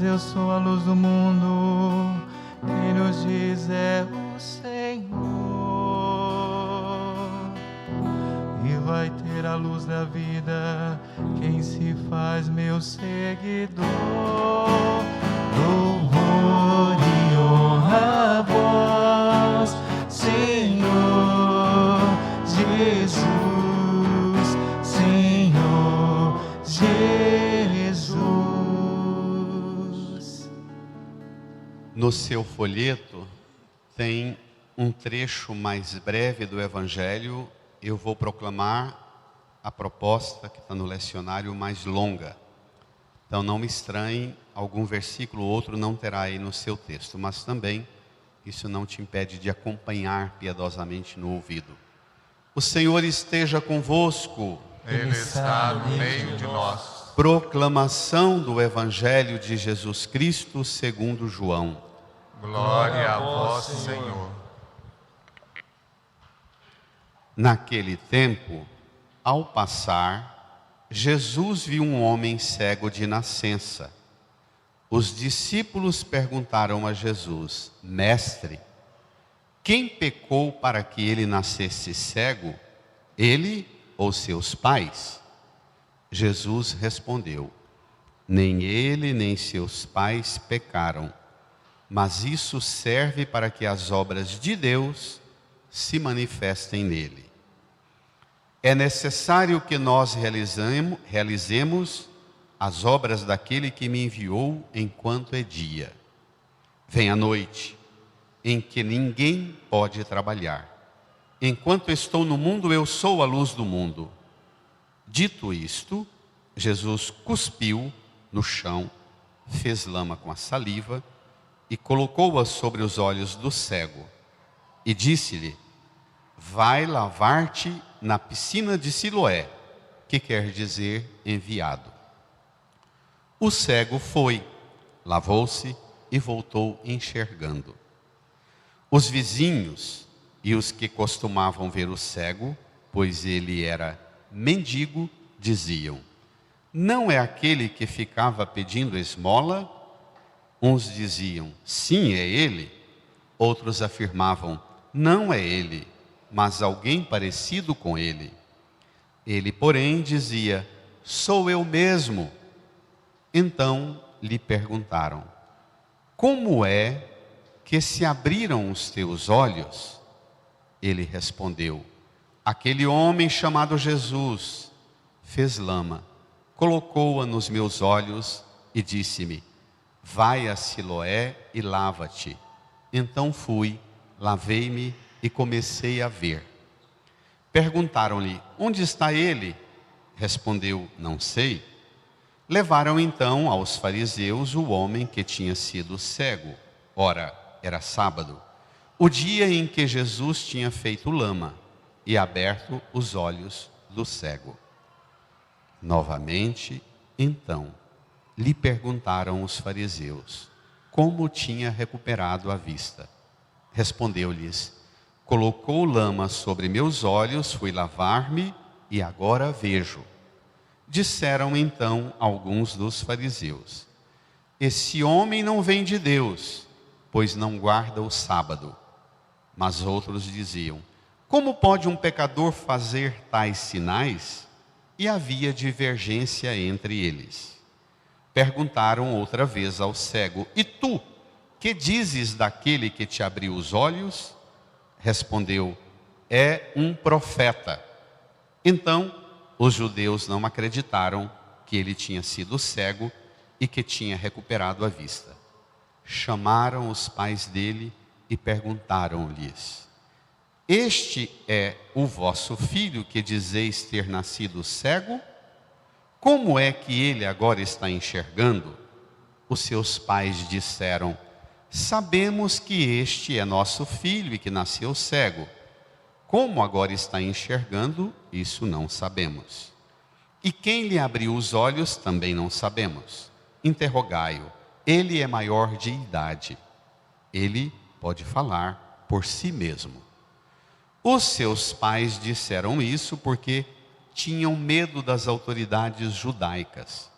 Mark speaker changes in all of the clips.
Speaker 1: eu sou a luz do mundo. Quem nos diz é o Senhor, e vai ter a luz da vida quem se faz meu seguidor. Louvor e honra a vós, Senhor Jesus, Senhor Jesus.
Speaker 2: No seu folheto tem um trecho mais breve do Evangelho. Eu vou proclamar a proposta que está no lecionário mais longa. Então não me estranhe, algum versículo ou outro não terá aí no seu texto, mas também isso não te impede de acompanhar piedosamente no ouvido. O Senhor esteja convosco.
Speaker 3: Ele está no meio de nós.
Speaker 2: Proclamação do Evangelho de Jesus Cristo segundo João.
Speaker 3: Glória a vós, Senhor.
Speaker 2: Naquele tempo, ao passar, Jesus viu um homem cego de nascença. Os discípulos perguntaram a Jesus: Mestre, quem pecou para que ele nascesse cego, ele ou seus pais? Jesus respondeu: Nem ele nem seus pais pecaram, mas isso serve para que as obras de Deus se manifestem nele. É necessário que nós realizemos as obras daquele que me enviou enquanto é dia. Vem a noite, em que ninguém pode trabalhar. Enquanto estou no mundo, eu sou a luz do mundo. Dito isto, Jesus cuspiu no chão, fez lama com a saliva e colocou-a sobre os olhos do cego. E disse-lhe: Vai lavar-te na piscina de Siloé, que quer dizer enviado. O cego foi, lavou-se e voltou enxergando. Os vizinhos e os que costumavam ver o cego, pois ele era mendigo, diziam: Não é aquele que ficava pedindo esmola? Uns diziam: Sim, é ele. Outros afirmavam: Não é ele, mas alguém parecido com ele. Ele, porém, dizia: Sou eu mesmo. Então lhe perguntaram: Como é que se abriram os teus olhos? Ele respondeu: Aquele homem chamado Jesus fez lama, colocou-a nos meus olhos e disse-me: Vai a Siloé e lava-te. Então fui, lavei-me e comecei a ver. Perguntaram-lhe: Onde está ele? Respondeu: Não sei. Levaram então aos fariseus o homem que tinha sido cego. Ora, era sábado, o dia em que Jesus tinha feito lama e aberto os olhos do cego. Novamente, então, lhe perguntaram os fariseus como tinha recuperado a vista. Respondeu-lhes: Colocou lama sobre meus olhos, fui lavar-me e agora vejo. Disseram então alguns dos fariseus: Esse homem não vem de Deus, pois não guarda o sábado. Mas outros diziam: Como pode um pecador fazer tais sinais? E havia divergência entre eles. Perguntaram outra vez ao cego: E tu, que dizes daquele que te abriu os olhos? Respondeu: É um profeta. Então os judeus não acreditaram que ele tinha sido cego e que tinha recuperado a vista. Chamaram os pais dele e perguntaram-lhes: Este é o vosso filho que dizeis ter nascido cego? Como é que ele agora está enxergando? Os seus pais disseram: Sabemos que este é nosso filho e que nasceu cego. Como agora está enxergando, isso não sabemos. E quem lhe abriu os olhos, também não sabemos. Interrogai-o, ele é maior de idade. Ele pode falar por si mesmo. Os seus pais disseram isso porque tinham medo das autoridades judaicas.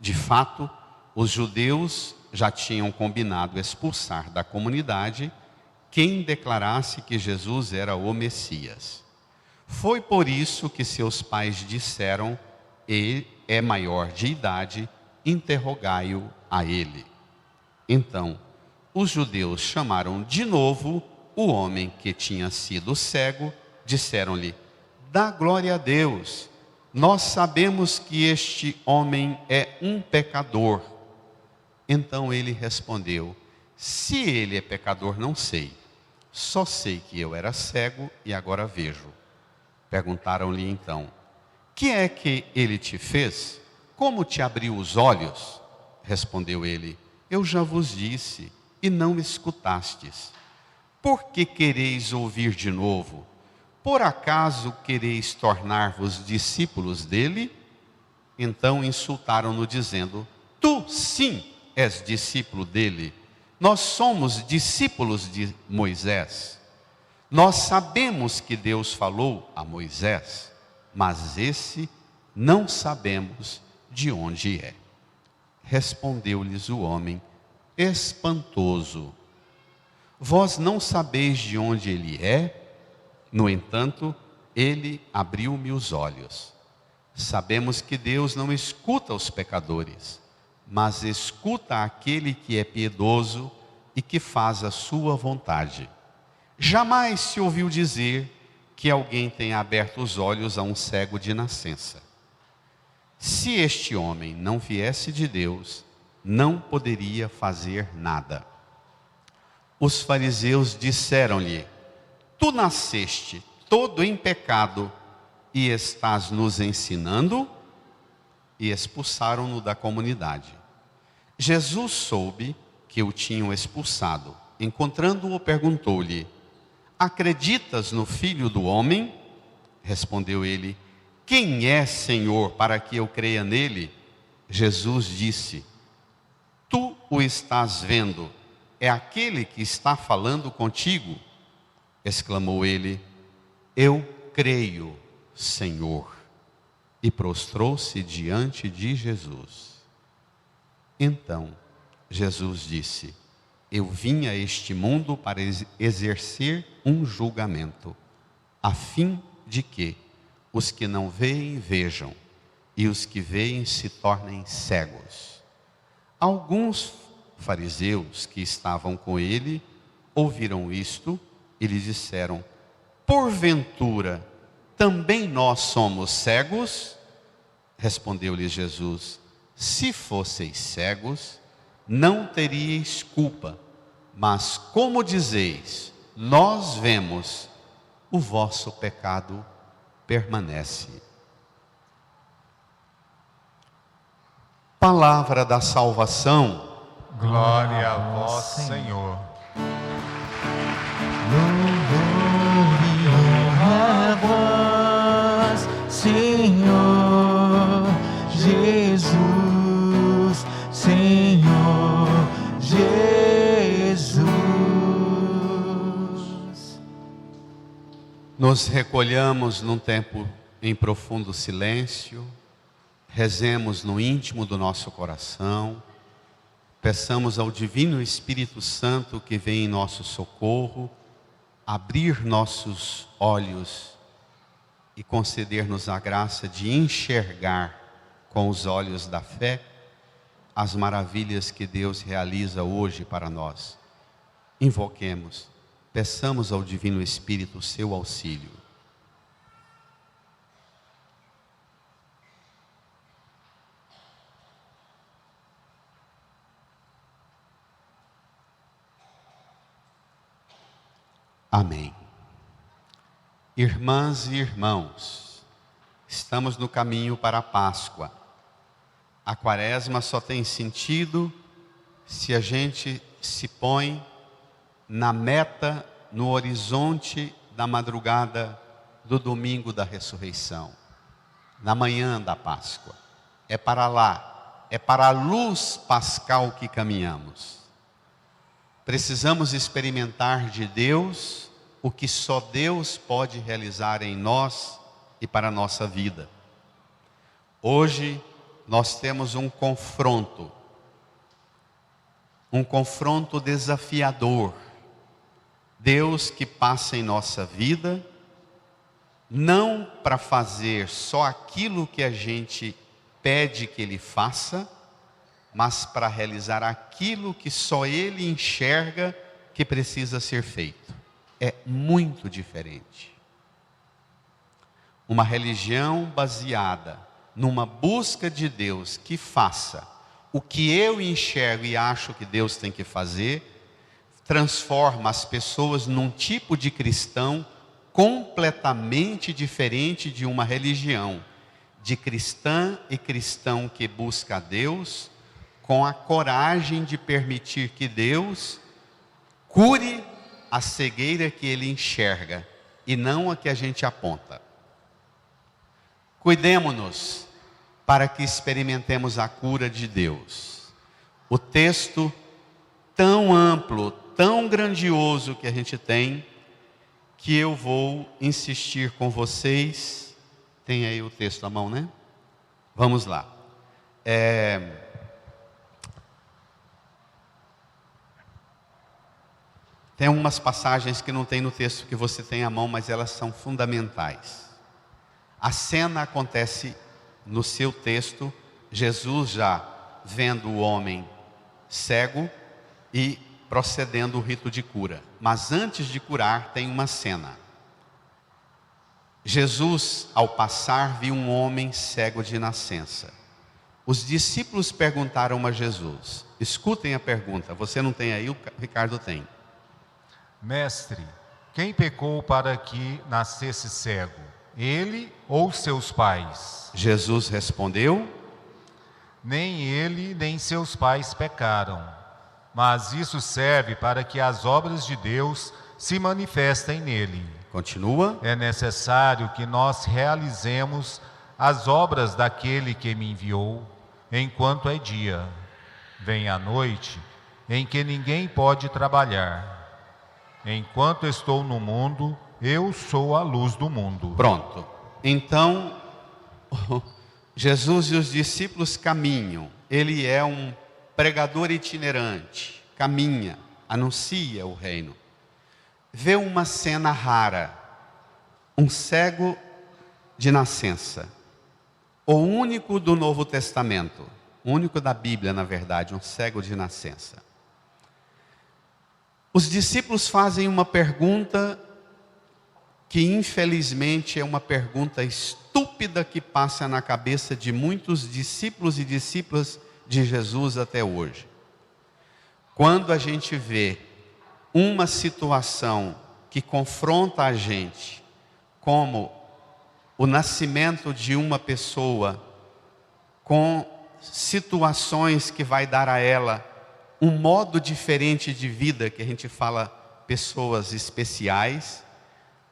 Speaker 2: De fato, os judeus já tinham combinado expulsar da comunidade quem declarasse que Jesus era o Messias. Foi por isso que seus pais disseram: ele é maior de idade, interrogai-o a ele. Então, os judeus chamaram de novo o homem que tinha sido cego, disseram-lhe: dá glória a Deus, nós sabemos que este homem é um pecador. Então ele respondeu: se ele é pecador, não sei, só sei que eu era cego e agora vejo. Perguntaram-lhe então: que é que ele te fez? Como te abriu os olhos? Respondeu ele: eu já vos disse e não escutastes. Por que quereis ouvir de novo? Por acaso quereis tornar-vos discípulos dele? Então insultaram-no dizendo: tu sim és discípulo dele. Nós somos discípulos de Moisés. Nós sabemos que Deus falou a Moisés, mas esse não sabemos de onde é. Respondeu-lhes o homem, espantoso: vós não sabeis de onde ele é? No entanto, ele abriu-me os olhos. Sabemos que Deus não escuta os pecadores, mas escuta aquele que é piedoso e que faz a sua vontade. Jamais se ouviu dizer que alguém tenha aberto os olhos a um cego de nascença. Se este homem não viesse de Deus, não poderia fazer nada. Os fariseus disseram-lhe: tu nasceste todo em pecado e estás nos ensinando? E expulsaram-no da comunidade. Jesus soube que o tinham expulsado. Encontrando-o, perguntou-lhe: acreditas no Filho do Homem? Respondeu ele: quem é, Senhor, para que eu creia nele? Jesus disse: tu o estás vendo, é aquele que está falando contigo. Exclamou ele: eu creio, Senhor. E prostrou-se diante de Jesus. Então Jesus disse: eu vim a este mundo para exercer um julgamento, a fim de que os que não veem vejam, e os que veem se tornem cegos. Alguns fariseus que estavam com ele ouviram isto e lhe disseram: porventura também nós somos cegos? Respondeu-lhe Jesus: se fosseis cegos, não teríeis culpa, mas como dizeis, nós vemos, o vosso pecado permanece. Palavra da salvação.
Speaker 3: Glória a vós, Senhor.
Speaker 1: Louvor e honra a vós, Senhor Jesus, Senhor Jesus.
Speaker 2: Nos recolhamos num tempo em profundo silêncio, rezemos no íntimo do nosso coração, peçamos ao Divino Espírito Santo que vem em nosso socorro, abrir nossos olhos e conceder-nos a graça de enxergar com os olhos da fé as maravilhas que Deus realiza hoje para nós. Invoquemos, peçamos ao Divino Espírito o seu auxílio. Amém. Irmãs e irmãos, estamos no caminho para a Páscoa. A Quaresma só tem sentido se a gente se põe na meta, no horizonte da madrugada do domingo da ressurreição, na manhã da Páscoa. É para lá, é para a luz pascal que caminhamos. Precisamos experimentar de Deus o que só Deus pode realizar em nós e para a nossa vida. Hoje nós temos um confronto um confronto desafiador. Deus que passa em nossa vida, não para fazer só aquilo que a gente pede que Ele faça, mas para realizar aquilo que só Ele enxerga que precisa ser feito. É muito diferente. Uma religião baseada numa busca de Deus que faça o que eu enxergo e acho que Deus tem que fazer, transforma as pessoas num tipo de cristão completamente diferente de uma religião de cristã e cristão que busca a Deus com a coragem de permitir que Deus cure a cegueira que Ele enxerga e não a que a gente aponta. Cuidemo-nos para que experimentemos a cura de Deus. O texto tão amplo, tão grandioso que a gente tem, que eu vou insistir com vocês. Tem aí o texto à mão, né? Vamos lá. Tem algumas passagens que não tem no texto que você tem à mão, mas elas são fundamentais. A cena acontece no seu texto, Jesus já vendo o homem cego e procedendo o rito de cura. Mas antes de curar tem uma cena. Jesus, ao passar, viu um homem cego de nascença. Os discípulos perguntaram a Jesus. Escutem a pergunta. Você não tem aí, o Ricardo tem.
Speaker 3: Mestre, quem pecou para que nascesse cego? Ele ou seus pais?
Speaker 2: Jesus respondeu:
Speaker 3: Nem ele nem seus pais pecaram, mas isso serve para que as obras de Deus se manifestem nele.
Speaker 2: Continua.
Speaker 3: É necessário que nós realizemos as obras daquele que me enviou, enquanto é dia. Vem a noite, em que ninguém pode trabalhar. Enquanto estou no mundo, eu sou a luz do mundo.
Speaker 2: Pronto. Então, Jesus e os discípulos caminham. Ele é um pregador itinerante. Caminha, anuncia o reino. Vê uma cena rara. Um cego de nascença. O único do Novo Testamento. O único da Bíblia, na verdade. Um cego de nascença. Os discípulos fazem uma pergunta que infelizmente é uma pergunta estúpida que passa na cabeça de muitos discípulos e discípulas de Jesus até hoje. Quando a gente vê uma situação que confronta a gente, como o nascimento de uma pessoa, com situações que vai dar a ela um modo diferente de vida, que a gente fala pessoas especiais,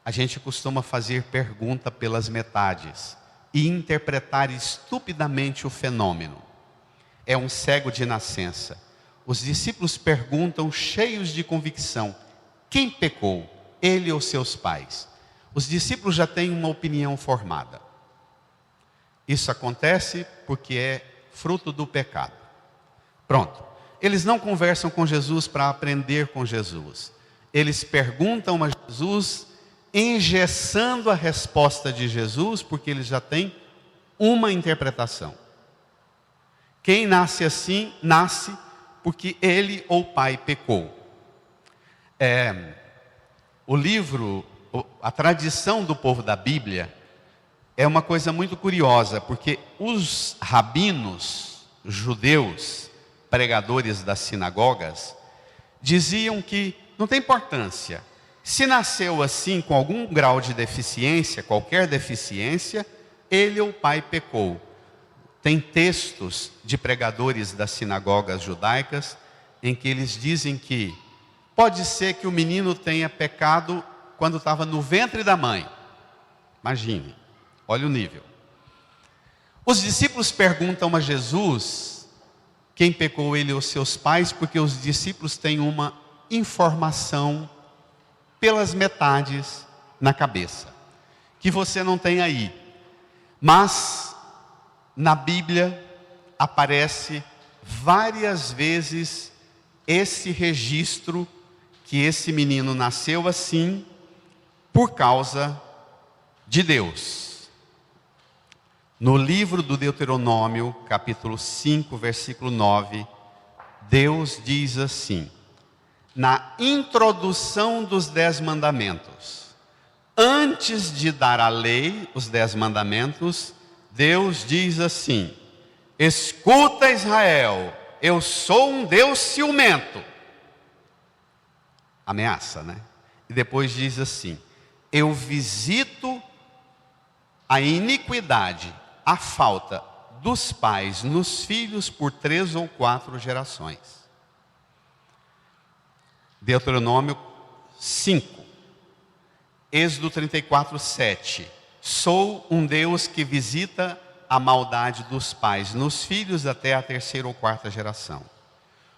Speaker 2: a gente costuma fazer pergunta pelas metades e interpretar estupidamente o fenômeno. É um cego de nascença. Os discípulos perguntam cheios de convicção: quem pecou, ele ou seus pais? Os discípulos já têm uma opinião formada. Isso acontece porque é fruto do pecado. Pronto. Eles não conversam com Jesus para aprender com Jesus. Eles perguntam a Jesus, engessando a resposta de Jesus, porque eles já têm uma interpretação. Quem nasce assim, nasce porque ele ou o pai pecou. O livro, a tradição do povo da Bíblia, é uma coisa muito curiosa, porque os rabinos judeus, pregadores das sinagogas, diziam que não tem importância. Se nasceu assim com algum grau de deficiência, qualquer deficiência, ele ou o pai pecou. Tem textos de pregadores das sinagogas judaicas em que eles dizem que pode ser que o menino tenha pecado quando estava no ventre da mãe. Imagine, olha o nível. Os discípulos perguntam a Jesus quem pecou, ele ou seus pais, porque os discípulos têm uma informação pelas metades na cabeça, que você não tem aí. Mas na Bíblia aparece várias vezes esse registro que esse menino nasceu assim por causa de Deus. No livro do Deuteronômio, capítulo 5, versículo 9, Deus diz assim, na introdução dos 10 mandamentos, antes de dar a lei, os 10 mandamentos, Deus diz assim, escuta Israel, eu sou um Deus ciumento. Ameaça, né? E depois diz assim, eu visito a iniquidade, a falta dos pais nos filhos por 3 ou 4 gerações. Deuteronômio 5, Êxodo 34, 7. Sou um Deus que visita a maldade dos pais nos filhos até a 3ª ou 4ª geração.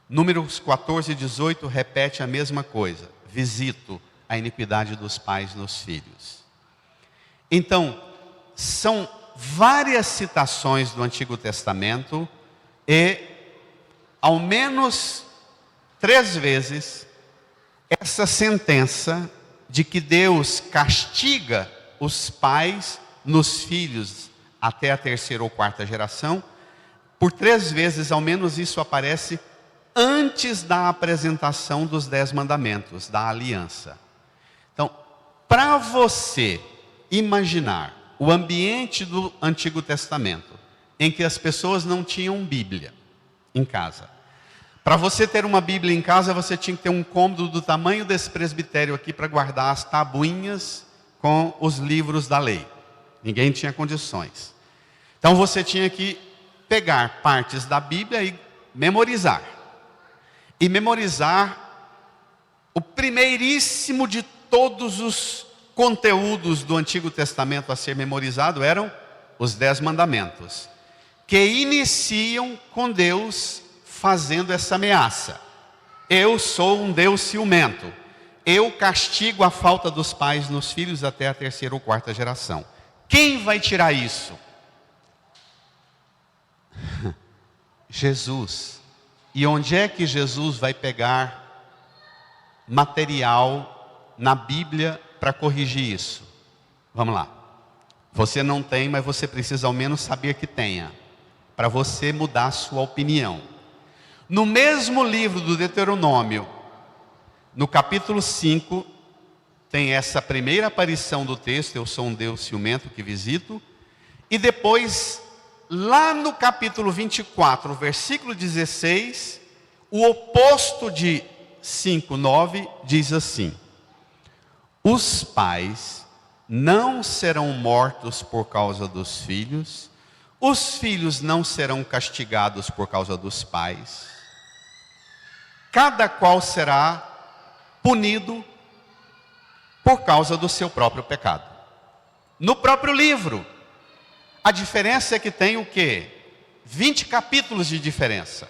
Speaker 2: Números 14 e 18 repete a mesma coisa. Visito a iniquidade dos pais nos filhos. Então, são várias citações do Antigo Testamento e, ao menos 3 vezes, essa sentença de que Deus castiga os pais nos filhos até a 3ª ou 4ª geração, por 3 vezes, ao menos isso aparece antes da apresentação dos 10 mandamentos, da aliança. Então, para você imaginar o ambiente do Antigo Testamento, em que as pessoas não tinham Bíblia em casa. Para você ter uma Bíblia em casa, você tinha que ter um cômodo do tamanho desse presbitério aqui para guardar as tabuinhas com os livros da lei. Ninguém tinha condições. Então você tinha que pegar partes da Bíblia e memorizar. E memorizar o primeiríssimo de todos os conteúdos do Antigo Testamento a ser memorizado eram os 10 mandamentos, que iniciam com Deus fazendo essa ameaça. Eu sou um Deus ciumento. Eu castigo a falta dos pais nos filhos até a 3ª ou 4ª geração. Quem vai tirar isso? Jesus. E onde é que Jesus vai pegar material na Bíblia para corrigir isso? Vamos lá. Você não tem, mas você precisa ao menos saber que tenha, para você mudar a sua opinião. No mesmo livro do Deuteronômio, no capítulo 5, tem essa primeira aparição do texto, eu sou um Deus ciumento que visito, e depois, lá no capítulo 24, versículo 16, o oposto de 5:9 diz assim: os pais não serão mortos por causa dos filhos, os filhos não serão castigados por causa dos pais, cada qual será punido por causa do seu próprio pecado. No próprio livro, a diferença é que tem o quê? 20 capítulos de diferença.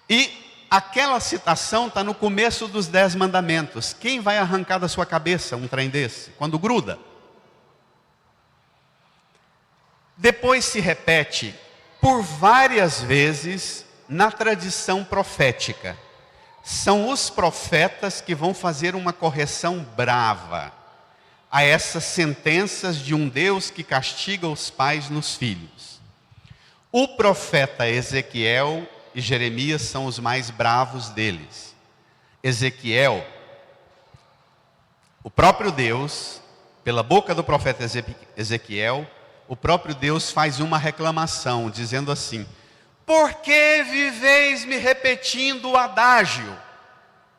Speaker 2: E aquela citação está no começo dos 10 mandamentos. Quem vai arrancar da sua cabeça um trem desse? Quando gruda. Depois se repete por várias vezes na tradição profética. São os profetas que vão fazer uma correção brava a essas sentenças de um Deus que castiga os pais nos filhos. O profeta Ezequiel e Jeremias são os mais bravos deles. Ezequiel, o próprio Deus, pela boca do profeta Ezequiel, o próprio Deus faz uma reclamação, dizendo assim: por que viveis me repetindo o adágio?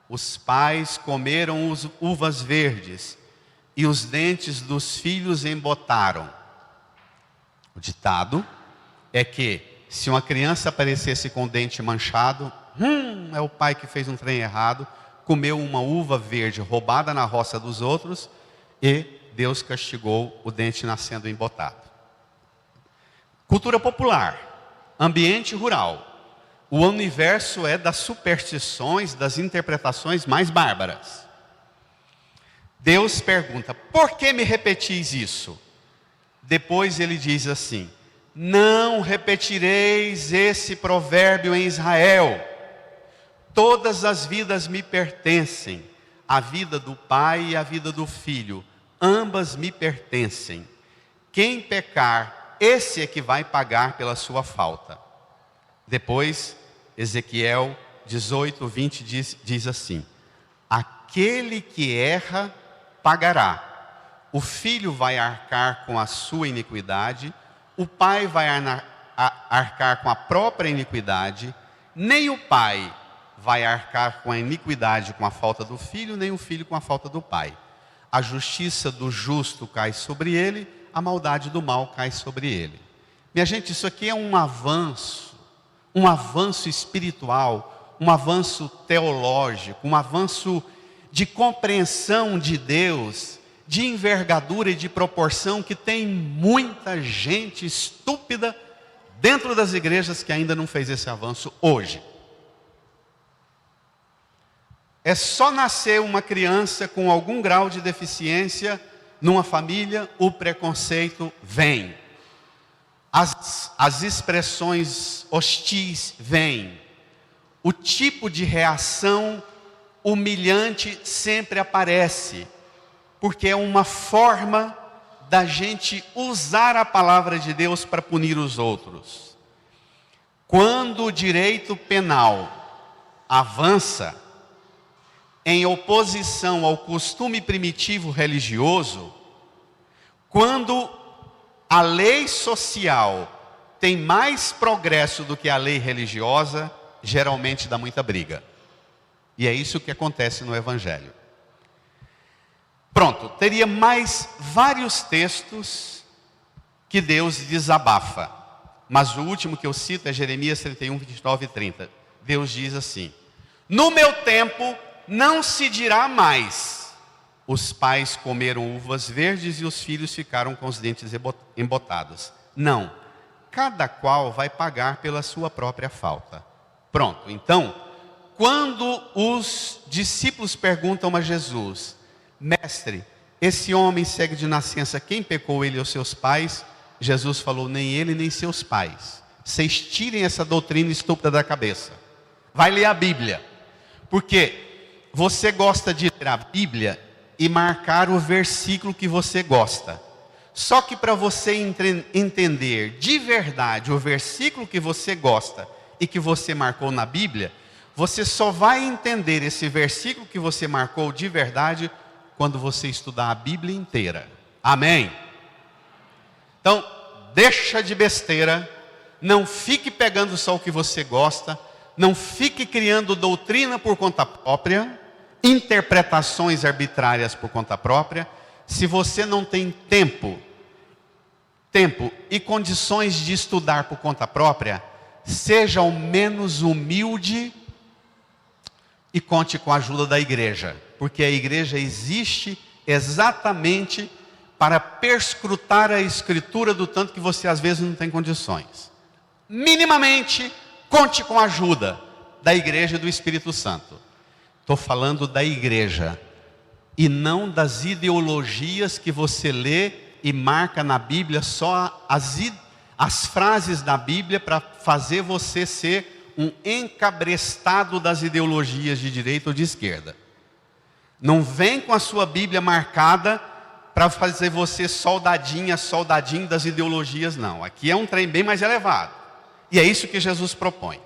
Speaker 2: Os pais comeram uvas verdes, e os dentes dos filhos embotaram. O ditado é que, se uma criança aparecesse com o dente manchado, é o pai que fez um trem errado, comeu uma uva verde roubada na roça dos outros, e Deus castigou o dente nascendo embotado. Cultura popular, ambiente rural. O universo é das superstições, das interpretações mais bárbaras. Deus pergunta: por que me repetis isso? Depois ele diz assim: não repetireis esse provérbio em Israel, Todas as vidas me pertencem, a vida do Pai e a vida do Filho, ambas me pertencem. Quem pecar, esse é que vai pagar pela sua falta. Depois, Ezequiel 18, 20 diz assim: aquele que erra, pagará. O filho vai arcar com a sua iniquidade, o pai vai arcar com a própria iniquidade, nem o pai vai arcar com a iniquidade com a falta do filho, nem o filho com a falta do pai. A justiça do justo cai sobre ele, a maldade do mal cai sobre ele. Minha gente, isso aqui é um avanço espiritual, um avanço teológico, um avanço de compreensão de Deus, de envergadura e de proporção, que tem muita gente estúpida dentro das igrejas que ainda não fez esse avanço hoje. É só nascer uma criança com algum grau de deficiência numa família, o preconceito vem. As expressões hostis vêm. O tipo de reação humilhante sempre aparece, porque é uma forma da gente usar a palavra de Deus para punir os outros. Quando o direito penal avança em oposição ao costume primitivo religioso, quando a lei social tem mais progresso do que a lei religiosa, geralmente dá muita briga. E é isso que acontece no Evangelho. Pronto, teria mais vários textos que Deus desabafa. Mas o último que eu cito é Jeremias 31, 29 e 30. Deus diz assim: no meu tempo não se dirá mais, os pais comeram uvas verdes e os filhos ficaram com os dentes embotados. Não, cada qual vai pagar pela sua própria falta. Pronto, então, quando os discípulos perguntam a Jesus: mestre, esse homem cego de nascença, quem pecou, ele ou seus pais? Jesus falou: nem ele nem seus pais. Vocês tirem essa doutrina estúpida da cabeça. Vai ler a Bíblia. Porque você gosta de ler a Bíblia e marcar o versículo que você gosta. Só que para você entender de verdade o versículo que você gosta e que você marcou na Bíblia, você só vai entender esse versículo que você marcou de verdade quando você estudar a Bíblia inteira. Amém? Então, deixa de besteira, não fique pegando só o que você gosta, não fique criando doutrina por conta própria, interpretações arbitrárias por conta própria. Se você não tem tempo e condições de estudar por conta própria, seja ao menos humilde e conte com a ajuda da igreja, porque a igreja existe exatamente para perscrutar a escritura, do tanto que você às vezes não tem condições. Minimamente, conte com a ajuda da igreja e do Espírito Santo. Estou falando da igreja e não das ideologias que você lê e marca na Bíblia, só as frases da Bíblia para fazer você ser um encabrestado das ideologias de direita ou de esquerda. Não vem com a sua Bíblia marcada para fazer você soldadinho das ideologias, não. Aqui é um trem bem mais elevado. E é isso que Jesus propõe.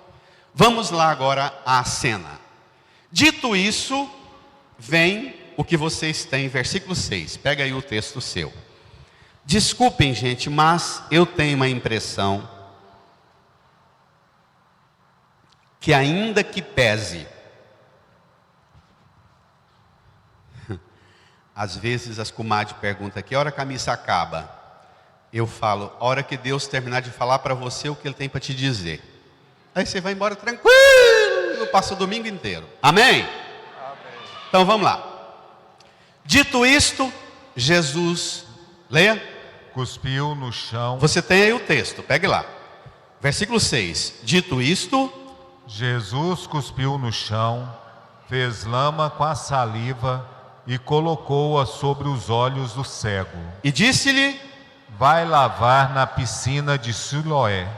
Speaker 2: Vamos lá agora à cena. Dito isso, vem o que vocês têm, versículo 6. Pega aí o texto seu. Desculpem, gente, mas eu tenho uma impressão que, ainda que pese, às vezes as comadres perguntam: que hora que a missa acaba? Eu falo: a hora que Deus terminar de falar para você o que Ele tem para te dizer. Aí você vai embora tranquilo, passa o domingo inteiro. Amém? Amém. Então vamos lá. Dito isto, Jesus, leia.
Speaker 3: Cuspiu no chão.
Speaker 2: Você tem aí o texto, pegue lá. Versículo 6. Dito isto,
Speaker 3: Jesus cuspiu no chão, fez lama com a saliva e colocou-a sobre os olhos do cego.
Speaker 2: E disse-lhe:
Speaker 3: vai lavar na piscina de Siloé,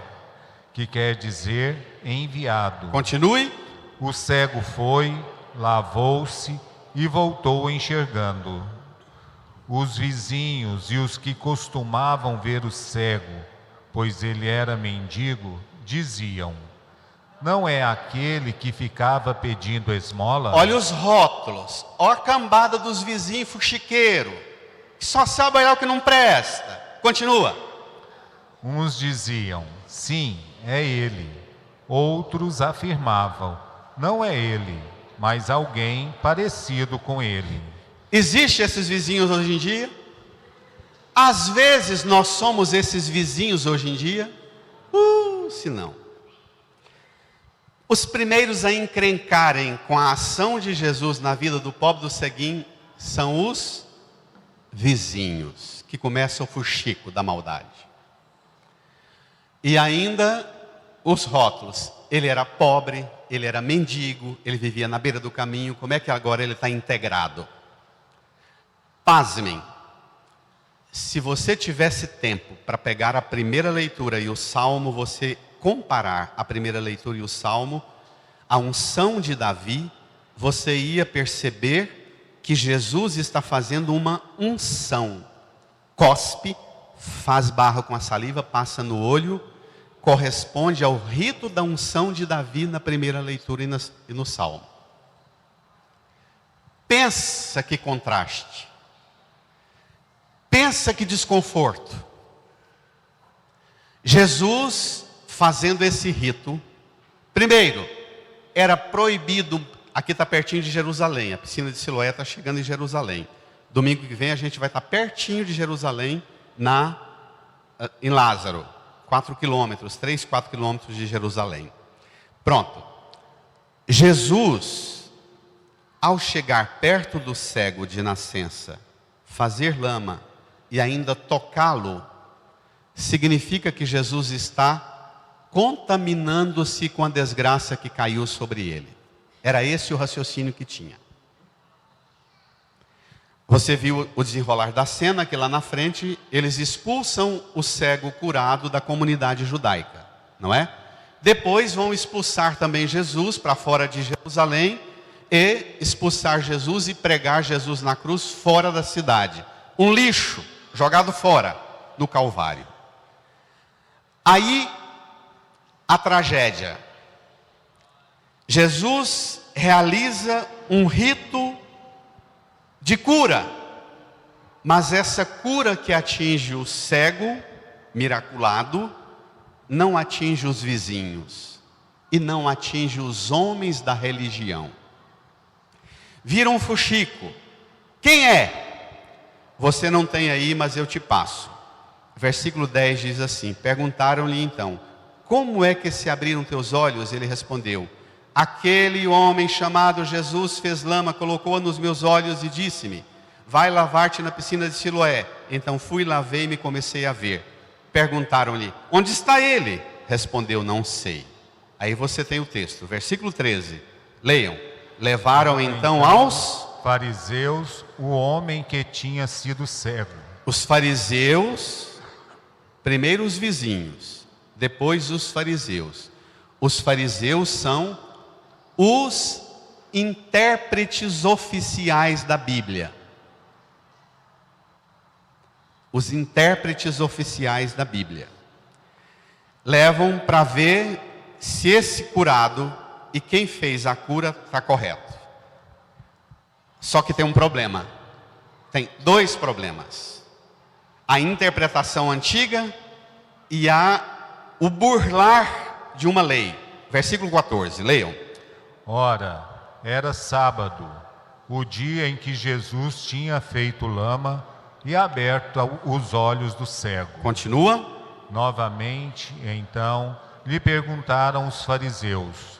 Speaker 3: que quer dizer enviado.
Speaker 2: Continue.
Speaker 3: O cego foi, lavou-se e voltou enxergando. Os vizinhos e os que costumavam ver o cego, pois ele era mendigo, diziam: não é aquele que ficava pedindo esmola?
Speaker 2: Olha os rótulos, olha a cambada dos vizinhos fuxiqueiros, que só sabe olhar o que não presta. Continua.
Speaker 3: Uns diziam: sim, é ele. Outros afirmavam: não é ele, mas alguém parecido com ele.
Speaker 2: Existem esses vizinhos hoje em dia? Às vezes nós somos esses vizinhos hoje em dia? Se não. Os primeiros a encrencarem com a ação de Jesus na vida do pobre do ceguinho são os vizinhos, que começam o fuxico da maldade. E ainda os rótulos. Ele era pobre, ele era mendigo, ele vivia na beira do caminho. Como é que agora ele está integrado? Pasmem, se você tivesse tempo para pegar a primeira leitura e o Salmo, você comparar a primeira leitura e o Salmo, a unção de Davi, você ia perceber que Jesus está fazendo uma unção. Cospe, faz barro com a saliva, passa no olho, corresponde ao rito da unção de Davi na primeira leitura e no Salmo. Pensa que contraste. Pensa que desconforto. Jesus fazendo esse rito. Primeiro, era proibido, aqui está pertinho de Jerusalém, a piscina de Siloé está chegando em Jerusalém. Domingo que vem a gente vai estar pertinho de Jerusalém, em Lázaro, 4 quilômetros, 3, 4 quilômetros de Jerusalém. Pronto. Jesus, ao chegar perto do cego de nascença, fazer lama e ainda tocá-lo, significa que Jesus está contaminando-se com a desgraça que caiu sobre ele. Era esse o raciocínio que tinha. Você viu o desenrolar da cena, que lá na frente eles expulsam o cego curado da comunidade judaica, não é? Depois vão expulsar também Jesus para fora de Jerusalém e expulsar Jesus e pregar Jesus na cruz fora da cidade. Um lixo jogado fora no Calvário. Aí a tragédia. Jesus realiza um rito de cura, mas essa cura que atinge o cego, miraculado, não atinge os vizinhos e não atinge os homens da religião. Viram um fuxico. Quem é? Você não tem aí, mas eu te passo. Versículo 10 diz assim: perguntaram-lhe então: como é que se abriram teus olhos? Ele respondeu: aquele homem chamado Jesus fez lama, colocou-a nos meus olhos e disse-me: vai lavar-te na piscina de Siloé. Então fui, lavei-me e comecei a ver. Perguntaram-lhe: onde está ele? Respondeu: não sei. Aí você tem o texto, versículo 13. Leiam. Levaram então aos
Speaker 3: fariseus o homem que tinha sido cego.
Speaker 2: Os fariseus, primeiro os vizinhos, depois os fariseus. Os fariseus são os intérpretes oficiais da Bíblia. Os intérpretes oficiais da Bíblia. Levam para ver se esse curado e quem fez a cura está correto. Só que tem um problema. Tem dois problemas. A interpretação antiga e o burlar de uma lei. Versículo 14, leiam.
Speaker 3: Ora, era sábado, o dia em que Jesus tinha feito lama e aberto os olhos do cego.
Speaker 2: Continua.
Speaker 3: Novamente, então, lhe perguntaram os fariseus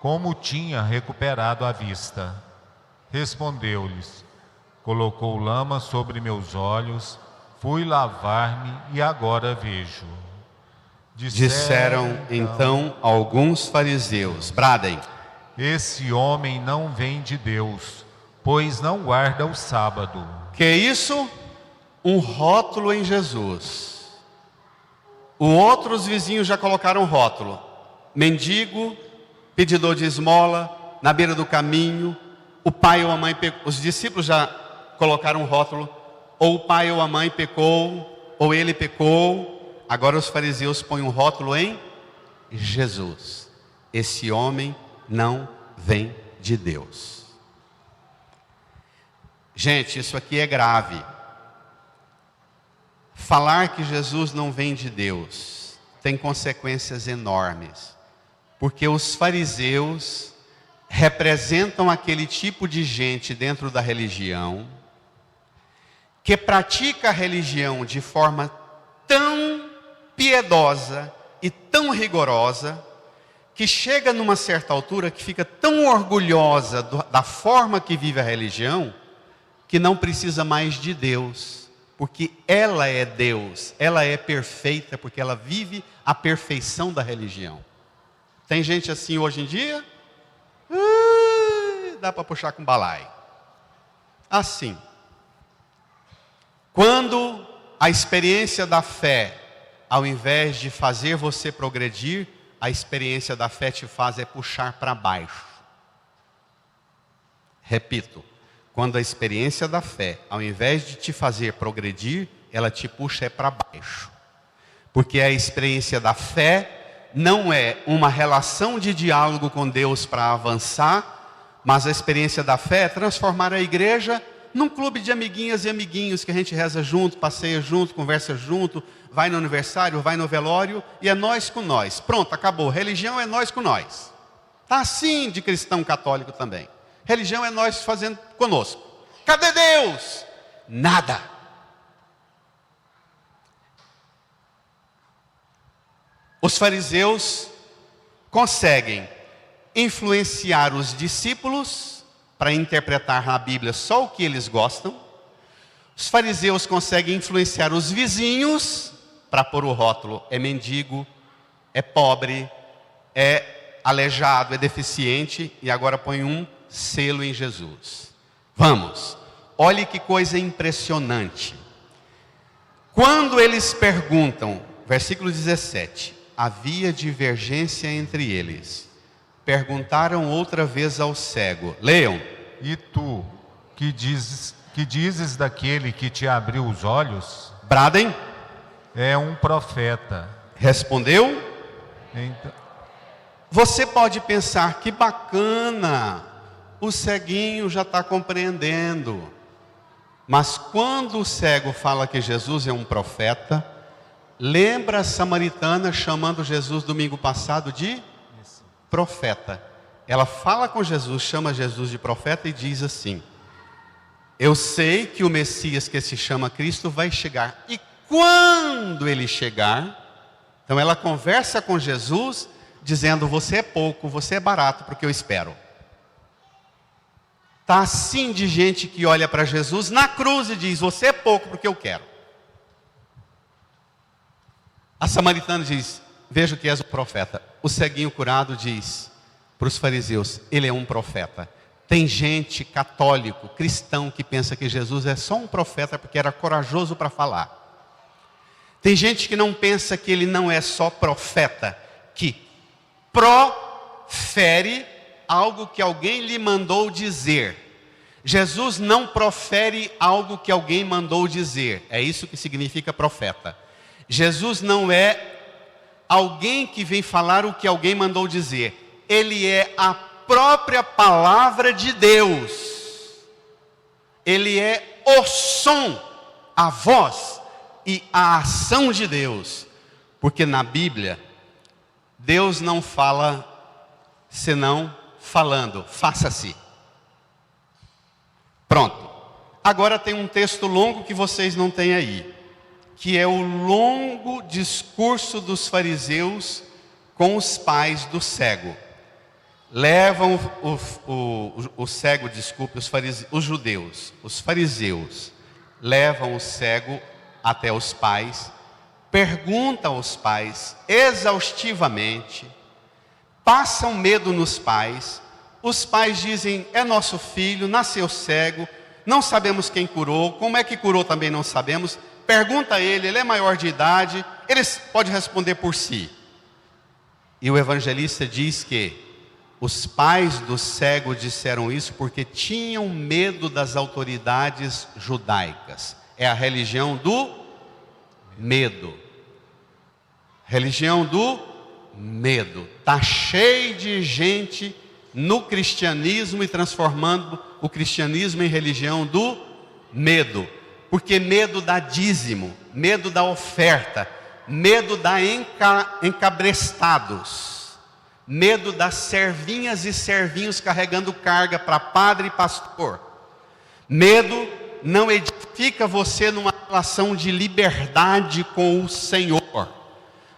Speaker 3: como tinha recuperado a vista. Respondeu-lhes: colocou lama sobre meus olhos, fui lavar-me e agora vejo.
Speaker 2: Disseram então alguns fariseus, bradem:
Speaker 3: esse homem não vem de Deus, pois não guarda o sábado.
Speaker 2: Que isso? Um rótulo em Jesus. Os vizinhos já colocaram rótulo: mendigo, pedidor de esmola, na beira do caminho, o pai ou a mãe pecou. Os discípulos já colocaram um rótulo, ou o pai ou a mãe pecou, ou ele pecou. Agora os fariseus põem um rótulo em Jesus. Esse homem não vem de Deus. Gente, isso aqui é grave. Falar que Jesus não vem de Deus tem consequências enormes, porque os fariseus representam aquele tipo de gente dentro da religião que pratica a religião de forma tão piedosa e tão rigorosa que chega numa certa altura que fica tão orgulhosa da forma que vive a religião que não precisa mais de Deus, porque ela é Deus, ela é perfeita, porque ela vive a perfeição da religião. Tem gente assim hoje em dia? Dá para puxar com balaio. Assim, quando a experiência da fé, ao invés de fazer você progredir, a experiência da fé te faz puxar para baixo. Repito, quando a experiência da fé, ao invés de te fazer progredir, ela te puxa para baixo. Porque a experiência da fé não é uma relação de diálogo com Deus para avançar, mas a experiência da fé é transformar a igreja num clube de amiguinhas e amiguinhos que a gente reza junto, passeia junto, conversa junto, vai no aniversário, vai no velório, e é nós com nós. Pronto, acabou. Religião é nós com nós. Está assim de cristão católico também. Religião é nós fazendo conosco. Cadê Deus? Nada. Os fariseus conseguem influenciar os discípulos para interpretar na Bíblia só o que eles gostam. Os fariseus conseguem influenciar os vizinhos para pôr o rótulo: é mendigo, é pobre, é aleijado, é deficiente, e agora põe um selo em Jesus. Vamos, olhe que coisa impressionante. Quando eles perguntam, versículo 17, havia divergência entre eles. Perguntaram outra vez ao cego. Leiam.
Speaker 3: E tu, que dizes daquele que te abriu os olhos?
Speaker 2: Bradem.
Speaker 3: É um profeta.
Speaker 2: Respondeu.
Speaker 3: Então,
Speaker 2: você pode pensar, que bacana, o ceguinho já está compreendendo. Mas quando o cego fala que Jesus é um profeta, lembra a samaritana chamando Jesus domingo passado de profeta. Ela fala com Jesus, chama Jesus de profeta e diz assim: eu sei que o Messias, que se chama Cristo, vai chegar. E quando ele chegar, então ela conversa com Jesus, dizendo: você é pouco, você é barato, porque eu espero. Está assim de gente que olha para Jesus na cruz e diz: você é pouco, porque eu quero. A samaritana diz: vejo que és um profeta. O ceguinho curado diz para os fariseus: ele é um profeta. Tem gente católico, cristão, que pensa que Jesus é só um profeta porque era corajoso para falar. Tem gente que não pensa que ele não é só profeta, que profere algo que alguém lhe mandou dizer. Jesus não profere algo que alguém mandou dizer. É isso que significa profeta. Jesus não é alguém que vem falar o que alguém mandou dizer. Ele é a própria palavra de Deus. Ele é o som, a voz e a ação de Deus. Porque na Bíblia, Deus não fala senão falando: faça-se. Pronto. Agora tem um texto longo que vocês não têm aí, que é o longo discurso dos fariseus com os pais do cego. Levam o cego, desculpe, os judeus, os fariseus, levam o cego até os pais, perguntam aos pais exaustivamente, passam medo nos pais. Os pais dizem: é nosso filho, nasceu cego, não sabemos quem curou, como é que curou também não sabemos. Pergunta a ele é maior de idade, ele pode responder por si. E o evangelista diz que Os pais do cego disseram isso porque tinham medo das autoridades judaicas. É a religião do medo. Religião do medo. Está cheio de gente no cristianismo e transformando o cristianismo em religião do medo. Porque medo dá dízimo, medo dá oferta, medo dá encabrestados, medo dá servinhas e servinhos carregando carga para padre e pastor. Medo não edifica você numa relação de liberdade com o Senhor,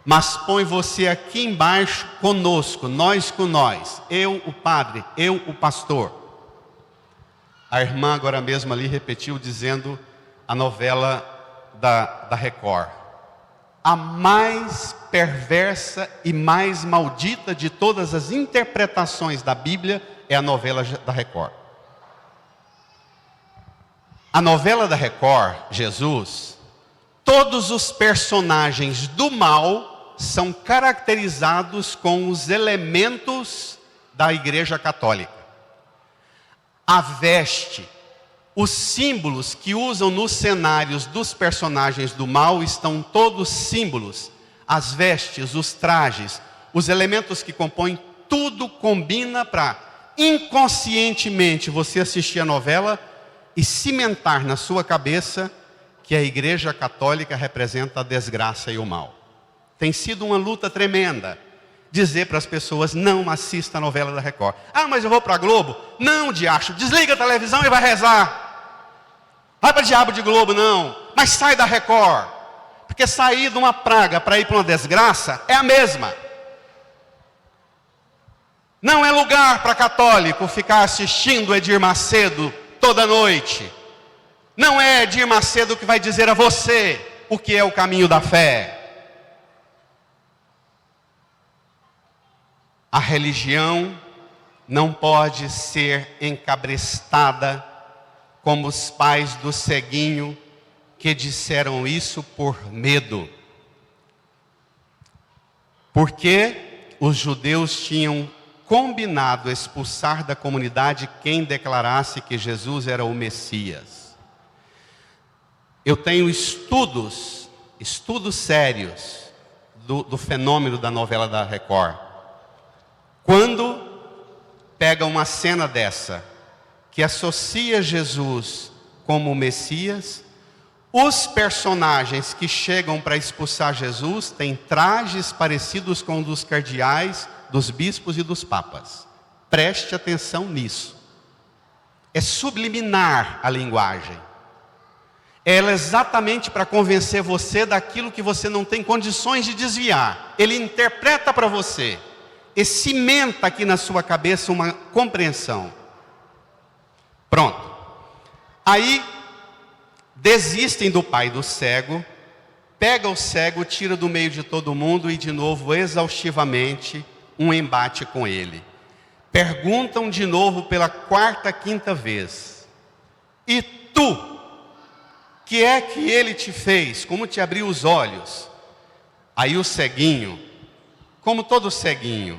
Speaker 2: mas põe você aqui embaixo conosco, nós com nós, eu o padre, eu o pastor. A irmã agora mesmo ali repetiu dizendo a novela da Record. A mais perversa e mais maldita de todas as interpretações da Bíblia é a novela da Record. A novela da Record, Jesus, todos os personagens do mal são caracterizados com os elementos da Igreja Católica. A veste, os símbolos que usam nos cenários dos personagens do mal estão todos símbolos. As vestes, os trajes, os elementos que compõem, tudo combina para inconscientemente você assistir a novela e cimentar na sua cabeça que a Igreja Católica representa a desgraça e o mal. Tem sido uma luta tremenda dizer para as pessoas: não assista a novela da Record. Ah, mas eu vou para a Globo? Não, diacho, desliga a televisão e vai rezar. Vai para diabo de Globo, não. Mas sai da Record. Porque sair de uma praga para ir para uma desgraça é a mesma. Não é lugar para católico ficar assistindo Edir Macedo toda noite. Não é Edir Macedo que vai dizer a você o que é o caminho da fé. A religião não pode ser encabrestada como os pais do ceguinho que disseram isso por medo. Porque os judeus tinham combinado expulsar da comunidade quem declarasse que Jesus era o Messias. Eu tenho estudos sérios do fenômeno da novela da Record. Quando pega uma cena dessa, que associa Jesus como o Messias, os personagens que chegam para expulsar Jesus têm trajes parecidos com os dos cardeais, dos bispos e dos papas. Preste atenção nisso. É subliminar a linguagem. Ela é exatamente para convencer você daquilo que você não tem condições de desviar. Ele interpreta para você e cimenta aqui na sua cabeça uma compreensão. Pronto. Aí desistem do pai do cego, pega o cego, tira do meio de todo mundo e de novo exaustivamente um embate com ele. Perguntam de novo pela quarta, quinta vez: e tu, que é que ele te fez? Como te abriu os olhos? Aí o ceguinho, como todo ceguinho,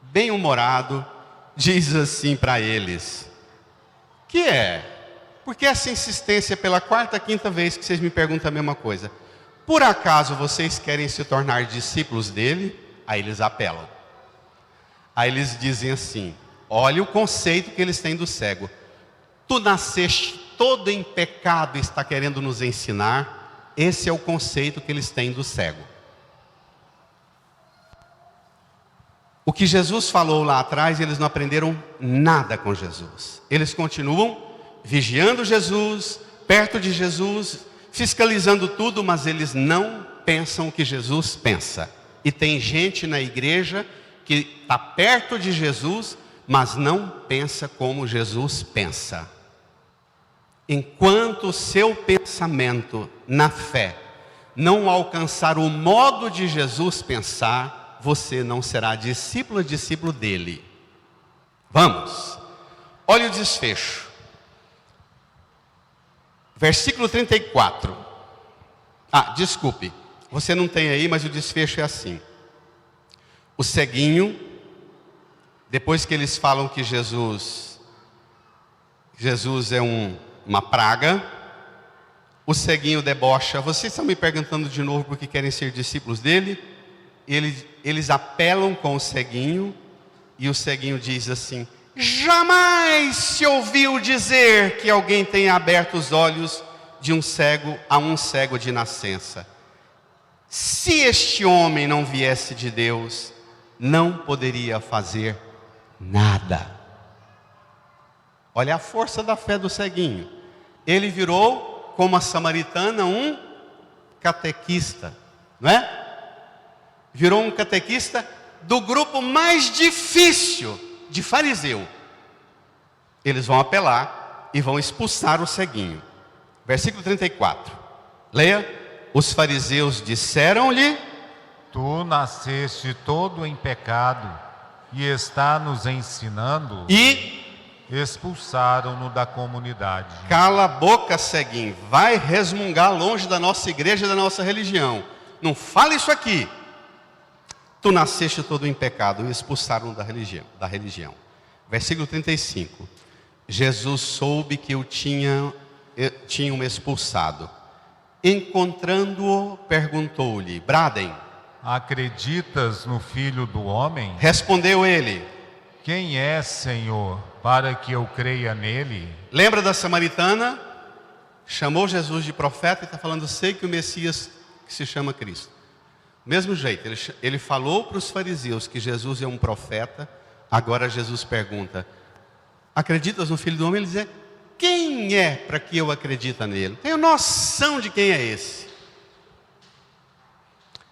Speaker 2: bem humorado, diz assim para eles: que é? Por que essa insistência pela quarta, quinta vez que vocês me perguntam a mesma coisa? Por acaso vocês querem se tornar discípulos dele? Aí eles apelam. Aí eles dizem assim: olha o conceito que eles têm do cego. Tu nasceste todo em pecado e está querendo nos ensinar. Esse é o conceito que eles têm do cego. O que Jesus falou lá atrás, eles não aprenderam nada com Jesus. Eles continuam vigiando Jesus, perto de Jesus, fiscalizando tudo, mas eles não pensam o que Jesus pensa. E tem gente na igreja que está perto de Jesus, mas não pensa como Jesus pensa. Enquanto o seu pensamento na fé não alcançar o modo de Jesus pensar, você não será discípulo dele. Vamos, olha o desfecho. Versículo 34. Desculpe, você não tem aí, mas o desfecho é assim. O ceguinho Depois que eles falam que Jesus é uma praga, o ceguinho debocha. Vocês estão me perguntando de novo porque querem ser discípulos dele? Eles apelam com o ceguinho, e o ceguinho diz assim: jamais se ouviu dizer que alguém tenha aberto os olhos de um cego a um cego de nascença. Se este homem não viesse de Deus, não poderia fazer nada. Olha a força da fé do ceguinho. Ele virou, como a samaritana, um catequista, não é? Virou um catequista do grupo mais difícil de fariseu. Eles vão apelar e vão expulsar o ceguinho. Versículo 34. Leia. Os fariseus disseram-lhe:
Speaker 3: tu nasceste todo em pecado e está nos ensinando.
Speaker 2: E
Speaker 3: expulsaram-no da comunidade.
Speaker 2: Cala a boca, ceguinho. Vai resmungar longe da nossa igreja e da nossa religião. Não fala isso aqui. Tu nasceste todo em pecado, e expulsaram da religião. Versículo 35. Jesus soube que o tinham expulsado. Encontrando-o, perguntou-lhe: Bradem,
Speaker 3: acreditas no Filho do Homem?
Speaker 2: Respondeu ele:
Speaker 3: quem é, Senhor, para que eu creia nele?
Speaker 2: Lembra da samaritana? Chamou Jesus de profeta e está falando: sei que o Messias que se chama Cristo. Mesmo jeito, ele falou para os fariseus que Jesus é um profeta. Agora Jesus pergunta: acreditas no Filho do Homem? Ele diz: quem é para que eu acredite nele? Tenho noção de quem é esse.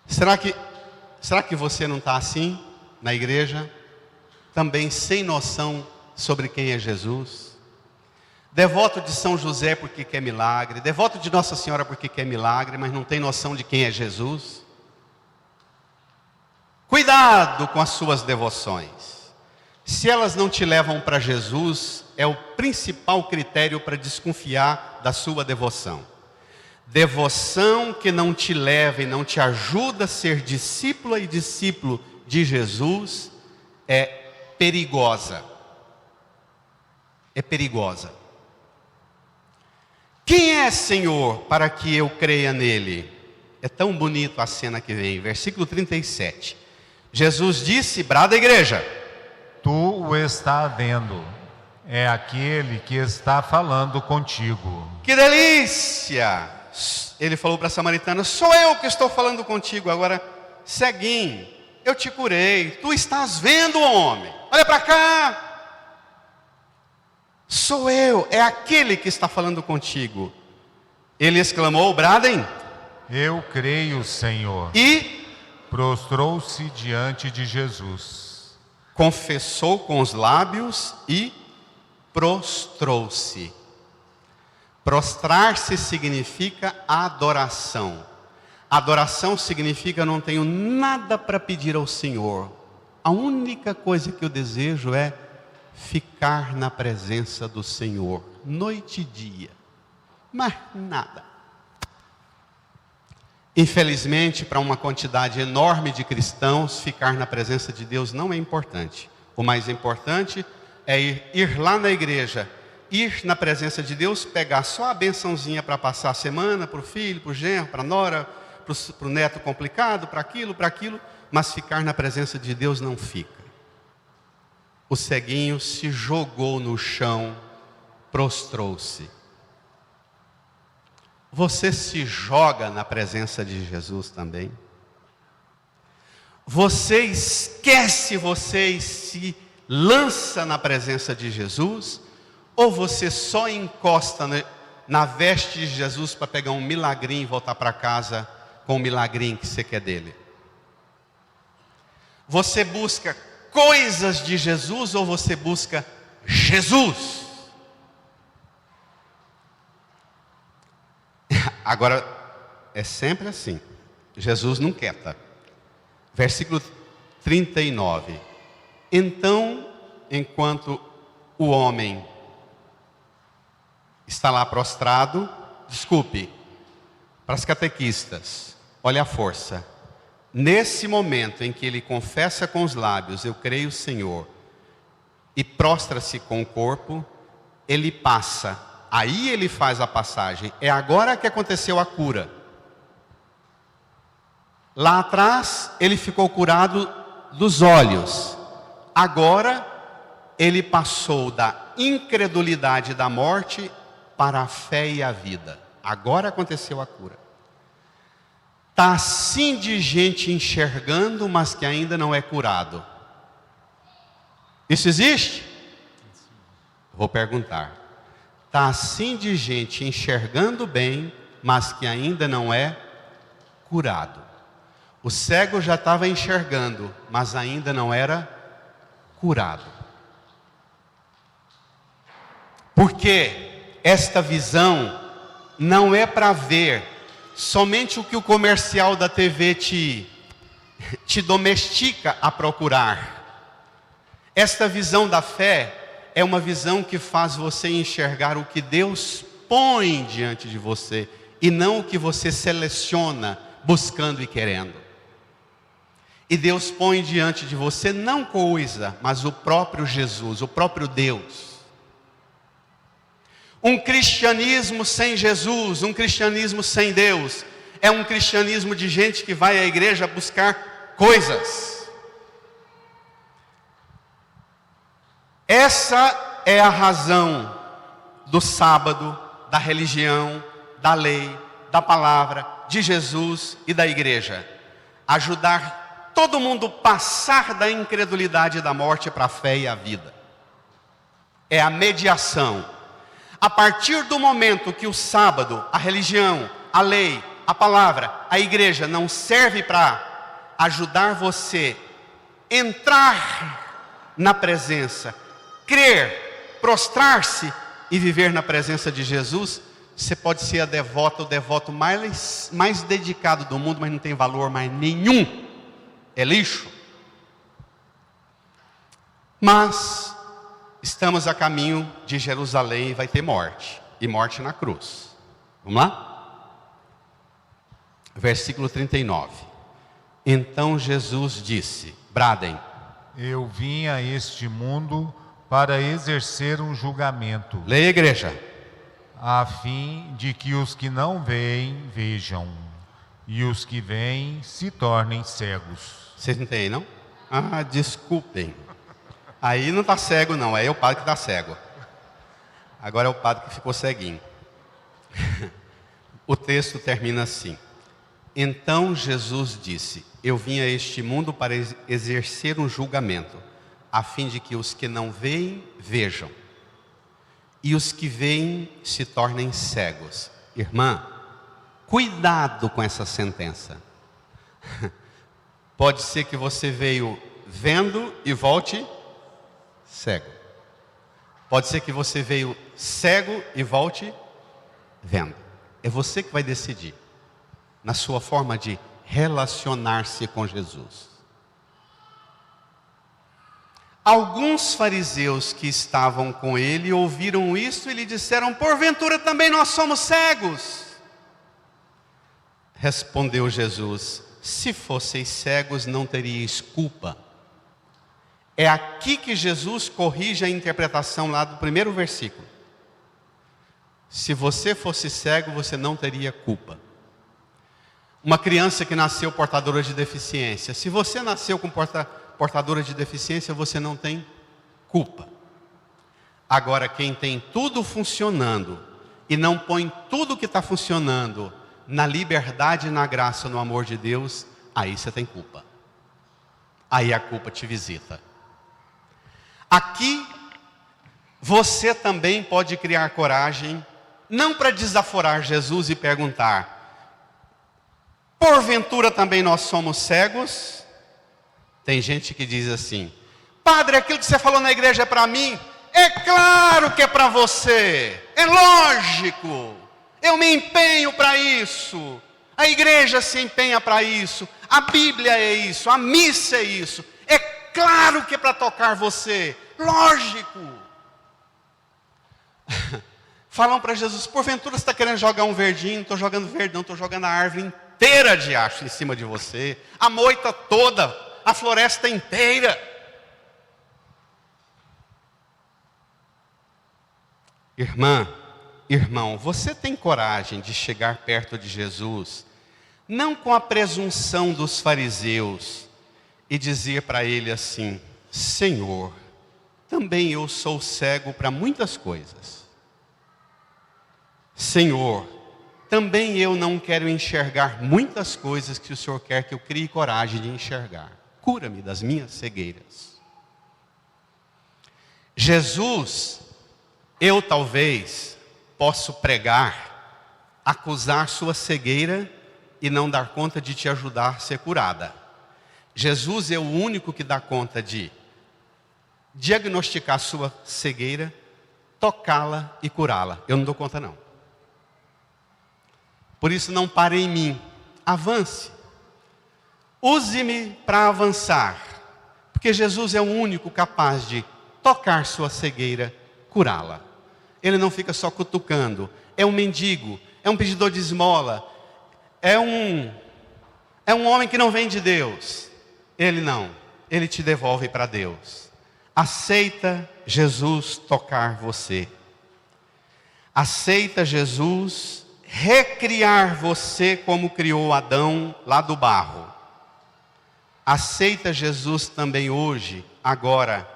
Speaker 2: Será que você não está assim na igreja? Também sem noção sobre quem é Jesus? Devoto de São José porque quer milagre, devoto de Nossa Senhora porque quer milagre, mas não tem noção de quem é Jesus? Cuidado com as suas devoções. Se elas não te levam para Jesus, é o principal critério para desconfiar da sua devoção. Devoção que não te leva e não te ajuda a ser discípula e discípulo de Jesus é perigosa. É perigosa. Quem é, Senhor, para que eu creia nele? É tão bonito a cena que vem, versículo 37. Jesus disse: brada a igreja,
Speaker 3: tu o está vendo, é aquele que está falando contigo.
Speaker 2: Que delícia! Ele falou para a samaritana: sou eu que estou falando contigo. Agora, ceguinho, eu te curei, tu estás vendo, homem, olha para cá. Sou eu, é aquele que está falando contigo. Ele exclamou: bradem.
Speaker 3: Eu creio, Senhor.
Speaker 2: E
Speaker 3: prostrou-se diante de Jesus.
Speaker 2: Confessou com os lábios e prostrou-se. Prostrar-se significa adoração. Adoração significa: não tenho nada para pedir ao Senhor. A única coisa que eu desejo é ficar na presença do Senhor, noite e dia. Mas nada. Infelizmente, para uma quantidade enorme de cristãos, ficar na presença de Deus não é importante. O mais importante é ir lá na igreja, ir na presença de Deus, pegar só a bençãozinha para passar a semana, para o filho, para o genro, para a nora, para o neto complicado, para aquilo, mas ficar na presença de Deus não fica. O ceguinho se jogou no chão, prostrou-se. Você se joga na presença de Jesus também? Você esquece, você se lança na presença de Jesus? Ou você só encosta na veste de Jesus para pegar um milagrinho e voltar para casa com o milagrinho que você quer dele? Você busca coisas de Jesus ou você busca Jesus? Agora, é sempre assim. Jesus não quieta. Versículo 39. Então, enquanto o homem está lá prostrado, desculpe, para as catequistas, olha a força. Nesse momento em que ele confessa com os lábios: eu creio, Senhor, e prostra-se com o corpo, ele passa. Aí ele faz a passagem. É agora que aconteceu a cura. Lá atrás, ele ficou curado dos olhos. Agora, ele passou da incredulidade da morte para a fé e a vida. Agora aconteceu a cura. Está assim de gente enxergando, mas que ainda não é curado. Isso existe? Vou perguntar. Está assim de gente enxergando bem, mas que ainda não é curado. O cego já estava enxergando, mas ainda não era curado. Porque esta visão não é para ver somente o que o comercial da TV te domestica a procurar. Esta visão da fé é uma visão que faz você enxergar o que Deus põe diante de você e não o que você seleciona buscando e querendo. E Deus põe diante de você não coisa, mas o próprio Jesus, o próprio Deus. Um cristianismo sem Jesus, um cristianismo sem Deus, é um cristianismo de gente que vai à igreja buscar coisas. Essa é a razão do sábado, da religião, da lei, da palavra, de Jesus e da igreja. Ajudar todo mundo a passar da incredulidade e da morte para a fé e a vida. É a mediação. A partir do momento que o sábado, a religião, a lei, a palavra, a igreja não serve para ajudar você a entrar na presença, crer, prostrar-se e viver na presença de Jesus, você pode ser a devota, o devoto mais dedicado do mundo, mas não tem valor mais nenhum. É lixo. Mas estamos a caminho de Jerusalém e vai ter morte. E morte na cruz. Vamos lá? Versículo 39. Então Jesus disse, bradem.
Speaker 3: Eu vim a este mundo para exercer um julgamento.
Speaker 2: Leia, igreja.
Speaker 3: A fim de que os que não veem, vejam. E os que veem, se tornem cegos.
Speaker 2: Vocês não têm, não? Ah, desculpem. Aí não está cego, não. Aí é o padre que está cego. Agora é o padre que ficou ceguinho. O texto termina assim. Então Jesus disse, eu vim a este mundo para exercer um julgamento, a fim de que os que não veem, vejam. E os que veem, se tornem cegos. Irmã, cuidado com essa sentença. Pode ser que você veio vendo e volte cego. Pode ser que você veio cego e volte vendo. É você que vai decidir na sua forma de relacionar-se com Jesus. Alguns fariseus que estavam com ele ouviram isso e lhe disseram, porventura também nós somos cegos? Respondeu Jesus, se fosseis cegos não teríeis culpa. É aqui que Jesus corrige a interpretação lá do primeiro versículo. Se você fosse cego, você não teria culpa. Uma criança que nasceu portadora de deficiência, se você nasceu com portadora de deficiência, você não tem culpa. Agora, quem tem tudo funcionando e não põe tudo que está funcionando na liberdade, na graça, no amor de Deus, aí você tem culpa. Aí a culpa te visita. Aqui, você também pode criar coragem, não para desaforar Jesus e perguntar, porventura também nós somos cegos? Tem gente que diz assim, padre, aquilo que você falou na igreja é para mim? É claro que é para você, é lógico, eu me empenho para isso, a igreja se empenha para isso, a Bíblia é isso, a missa é isso, é claro que é para tocar você, lógico. Falam para Jesus, porventura você está querendo jogar um verdinho? Não estou jogando verde não, estou jogando a árvore inteira de acho em cima de você, a moita toda, a floresta inteira. Irmã, irmão, você tem coragem de chegar perto de Jesus, não com a presunção dos fariseus, e dizer para ele assim: Senhor, também eu sou cego para muitas coisas. Senhor, também eu não quero enxergar muitas coisas que o Senhor quer que eu crie coragem de enxergar. Cura-me das minhas cegueiras. Jesus, eu talvez posso pregar, acusar sua cegueira e não dar conta de te ajudar a ser curada. Jesus é o único que dá conta de diagnosticar sua cegueira, tocá-la e curá-la. Eu não dou conta não. Por isso não pare em mim, avance. Use-me para avançar, porque Jesus é o único capaz de tocar sua cegueira, curá-la. Ele não fica só cutucando, é um mendigo, é um pedidor de esmola, é um homem que não vem de Deus. Ele não, ele te devolve para Deus. Aceita Jesus tocar você. Aceita Jesus recriar você como criou Adão lá do barro. Aceita Jesus também hoje, agora,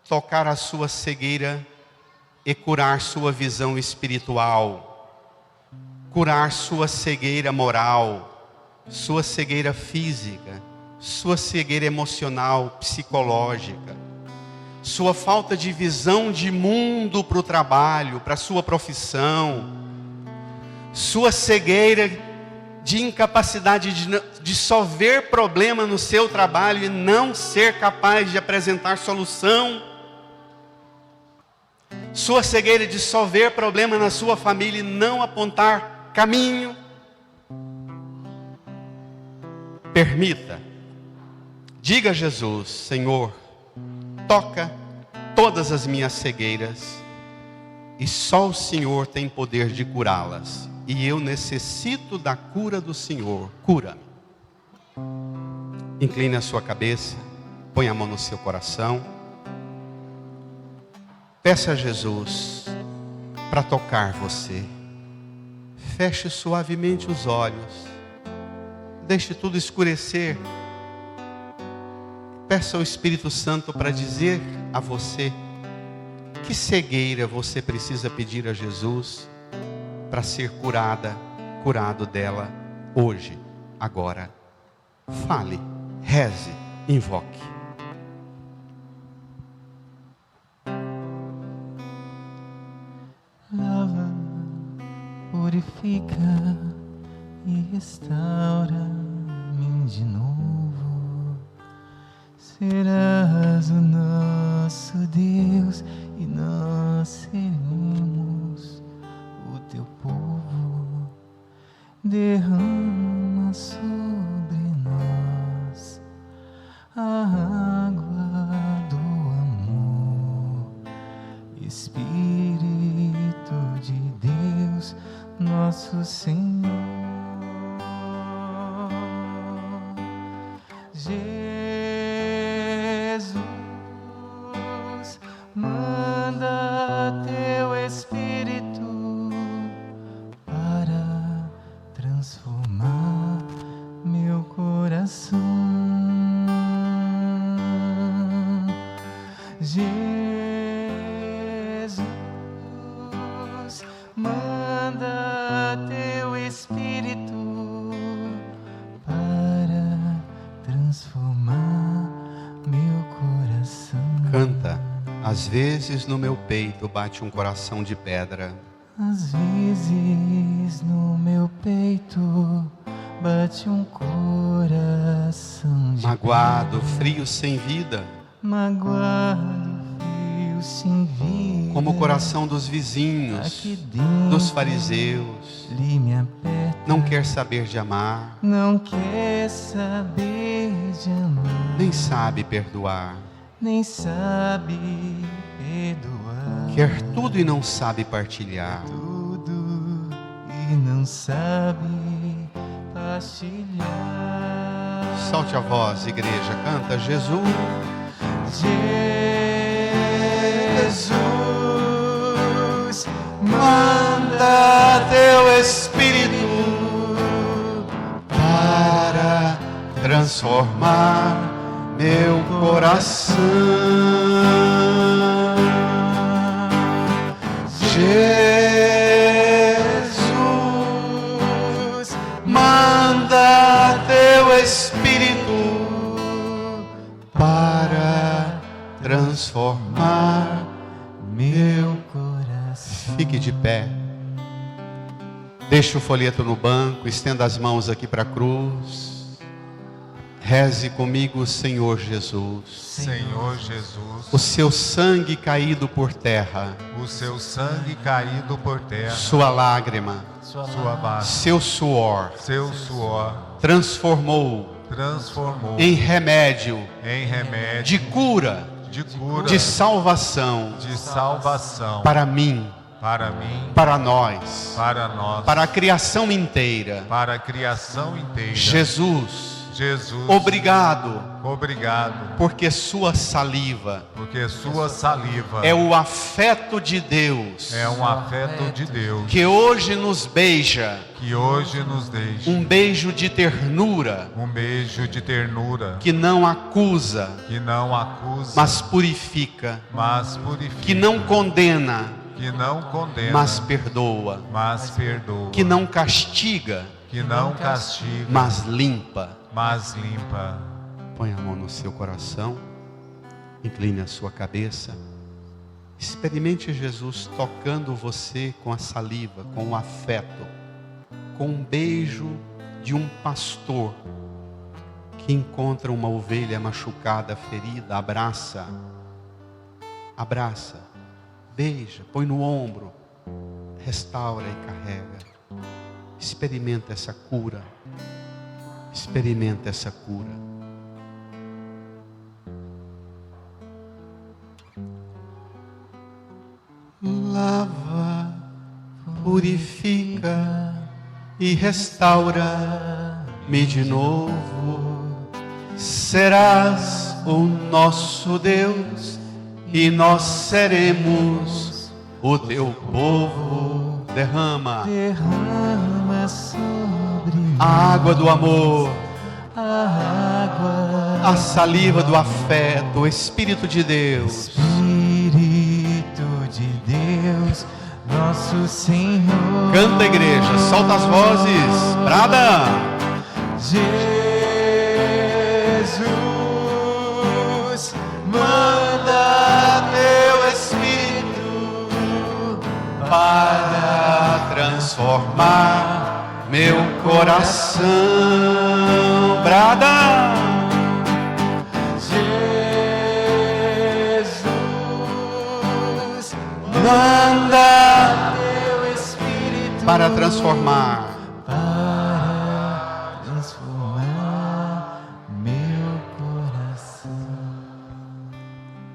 Speaker 2: tocar a sua cegueira e curar sua visão espiritual, curar sua cegueira moral, sua cegueira física, sua cegueira emocional, psicológica, sua falta de visão de mundo para o trabalho, para a sua profissão, sua cegueira de incapacidade de só ver problema no seu trabalho e não ser capaz de apresentar solução, sua cegueira de só ver problema na sua família e não apontar caminho. Permita, diga a Jesus: Senhor, toca todas as minhas cegueiras, e só o Senhor tem poder de curá-las, e eu necessito da cura do Senhor. Cura-me. Incline a sua cabeça, põe a mão no seu coração, peça a Jesus para tocar você. Feche suavemente os olhos, deixe tudo escurecer. Peça ao Espírito Santo para dizer a você que cegueira você precisa pedir a Jesus para ser curado dela hoje, agora. Fale, reze, invoque.
Speaker 1: Lava, purifica e restaura-me de novo. Serás o nosso Deus e nós seremos o teu povo. Derrama sobre nós a água do amor, Espírito de Deus, nosso Senhor. Jesus, manda teu Espírito para transformar meu coração. Jesus, manda teu Espírito para transformar meu coração.
Speaker 2: Canta. Às vezes no meu peito bate um coração de pedra.
Speaker 1: Às vezes no meu peito bate um coração de
Speaker 2: Magoado,
Speaker 1: pedra.
Speaker 2: frio, sem vida,
Speaker 1: Magoado, frio, sem vida.
Speaker 2: como o coração dos vizinhos,
Speaker 1: Aqui dentro
Speaker 2: dos fariseus.
Speaker 1: ele me aperta.
Speaker 2: Não quer saber de amar,
Speaker 1: Não quer saber de amar,
Speaker 2: nem sabe perdoar.
Speaker 1: nem sabe perdoar.
Speaker 2: Quer tudo e não sabe partilhar.
Speaker 1: Tudo e não sabe partilhar.
Speaker 2: Solte a voz, igreja, canta: Jesus,
Speaker 1: Jesus,
Speaker 2: transformar meu coração. Jesus, manda teu Espírito para transformar meu coração. Fique de pé. Deixe o folheto no banco, estenda as mãos aqui para a cruz. Reze comigo, Senhor Jesus.
Speaker 3: Senhor Jesus,
Speaker 2: O seu sangue caído por terra,
Speaker 3: o seu sangue caído por terra,
Speaker 2: sua lágrima,
Speaker 3: sua base,
Speaker 2: seu suor,
Speaker 3: seu suor,
Speaker 2: transformou
Speaker 3: transformou
Speaker 2: em remédio
Speaker 3: em remédio
Speaker 2: de cura,
Speaker 3: de cura,
Speaker 2: de salvação
Speaker 3: de salvação
Speaker 2: para mim,
Speaker 3: para mim,
Speaker 2: para nós,
Speaker 3: para nós,
Speaker 2: para a criação inteira.
Speaker 3: para a criação inteira.
Speaker 2: Jesus,
Speaker 3: obrigado,
Speaker 2: porque sua saliva
Speaker 3: porque sua saliva
Speaker 2: é o afeto de Deus,
Speaker 3: é um afeto de Deus
Speaker 2: que hoje nos beija,
Speaker 3: que hoje nos deixa
Speaker 2: um beijo de ternura,
Speaker 3: um beijo de ternura
Speaker 2: que não acusa,
Speaker 3: que não acusa,
Speaker 2: mas purifica,
Speaker 3: mas purifica,
Speaker 2: que não condena,
Speaker 3: que não condena,
Speaker 2: mas perdoa,
Speaker 3: mas perdoa,
Speaker 2: que não castiga,
Speaker 3: que não castiga,
Speaker 2: mas limpa.
Speaker 3: mas limpa.
Speaker 2: Põe a mão no seu coração, incline a sua cabeça, experimente Jesus tocando você com a saliva, com o afeto, com um beijo de um pastor que encontra uma ovelha machucada, ferida, abraça, beija, põe no ombro, restaura e carrega. Experimenta essa cura. Experimenta essa cura. Lava, purifica e restaura-me de novo. Serás o nosso Deus e nós seremos o teu povo. Derrama sobre a água do amor, a saliva do afeto, o Espírito de Deus.
Speaker 1: Espírito de Deus, nosso Senhor.
Speaker 2: Canta, igreja, solta as vozes, brada.
Speaker 1: Jesus, manda teu Espírito
Speaker 2: Para transformar meu coração, brada.
Speaker 1: Jesus, manda teu Espírito
Speaker 2: Para transformar